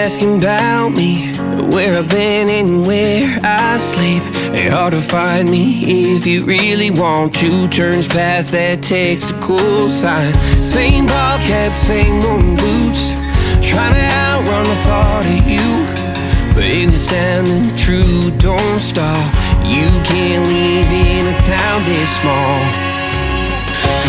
asking about me, where I've been and where I sleep. It's hard to find me if you really want to. Turns past that takes a cool sign. Same bobcat, same old boots, trying to outrun the thought of you. But in this town the truth don't stop. You can't leave in a town this small.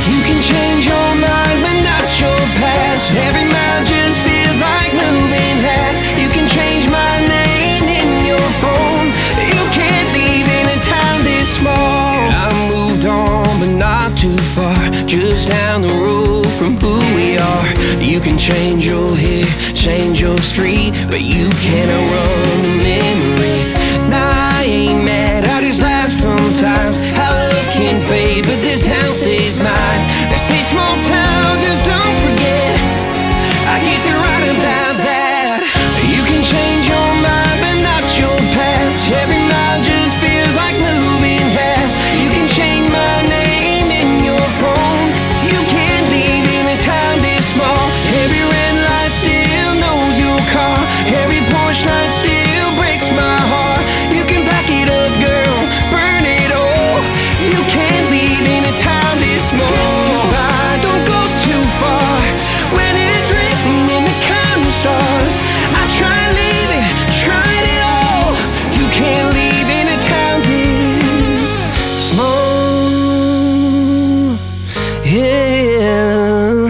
You can change your mind but not your past. Every mile just feels like moving half. You can change my name in your phone. You can't leave in a town this small. I moved on but not too far, just down the road from who we are. You can change your hair, change your street, but you can't outrun the memories. Nah, I ain't mad, I just laugh sometimes. How love can fade, but this town stays mine. They say small towns just don't forget. I guess you're right about that. You can change your mind, but not your past. Every mile just feels like moving half. You can change my name in your phone. You can't leave in a town this small. Every red light still knows your car. Every porch light still breaks my heart. You can back it up, girl, burn it all. You can't leave in a town this small. Don't go too far when it's written in the counting stars. I tried leaving, tried it all. You can't leave in a town this small. Yeah.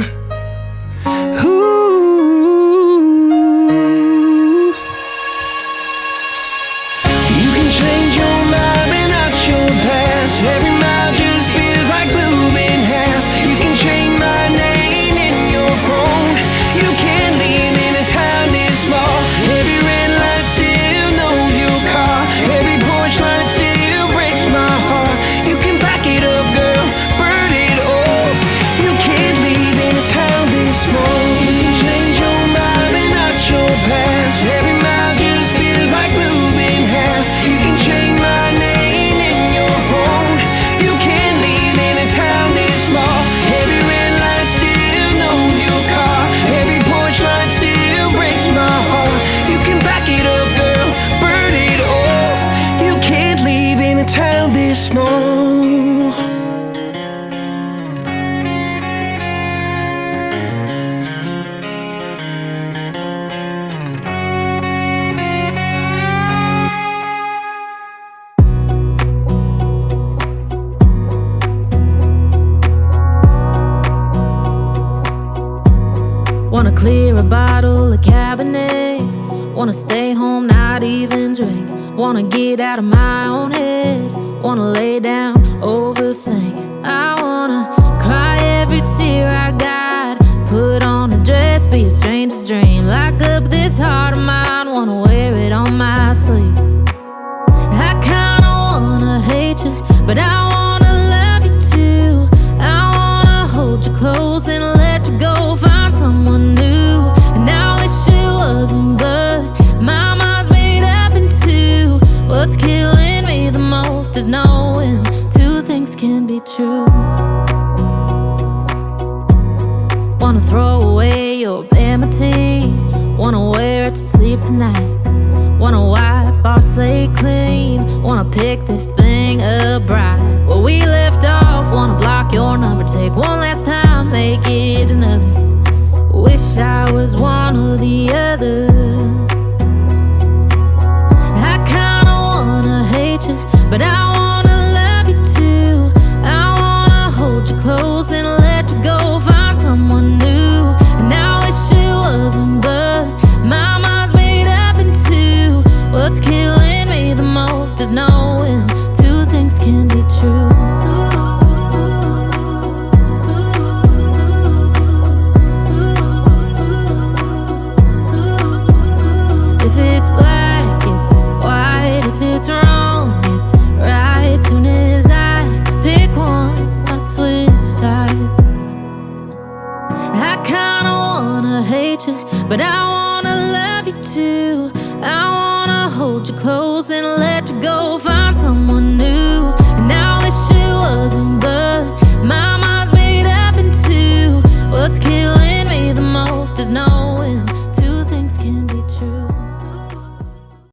Ooh. You can change your mind but not your past. Every mile just feels like moving half. You can change my name in your phone. You can't leave in a town this small. Every red light still knows your car. Every porch light still breaks my heart. You can back it up, girl, burn it all. You can't leave in a town this small. You can change your mind but not your past. Every mile just feels like moving half. You can change my name in your phone. You can't leave in a town this small. Every red light still knows your car. Every porch light still breaks my heart. You can back it up, girl, burn it all. You can't leave in a town this small. Wanna clear a bottle of Cabernet. Wanna stay home, not even drink. Wanna get out of my own head. Wanna lay down, overthink. I wanna cry every tear I got. Put on a dress, be a stranger's dream. Lock up this heart of mine, wanna wear it on my sleeve. I kinda wanna hate you, but I wanna love you too. I wanna hold you close and let you go. Find someone new, and I wish it wasn't, but my mind's made up in two. What's killing me the most is knowing two things can be true. Wanna throw away your vanity. Wanna wear it to sleep tonight. Wanna wipe our slate clean. Wanna pick this thing up right where we left off. Wanna block your number, take one last time, make it another. Wish I was one or the other. I kinda wanna hate you, but I wanna love you too. I wanna hold you close and let you go. Find someone new, and I wish it wasn't, but my mind's made up in two. What's killing me the most is knowing two things can be true. If it's black, it's white. If it's wrong, it's right. Soon as I pick one, I switch sides. I kinda wanna hate you, but I wanna love you too. I wanna hold you close and let you go.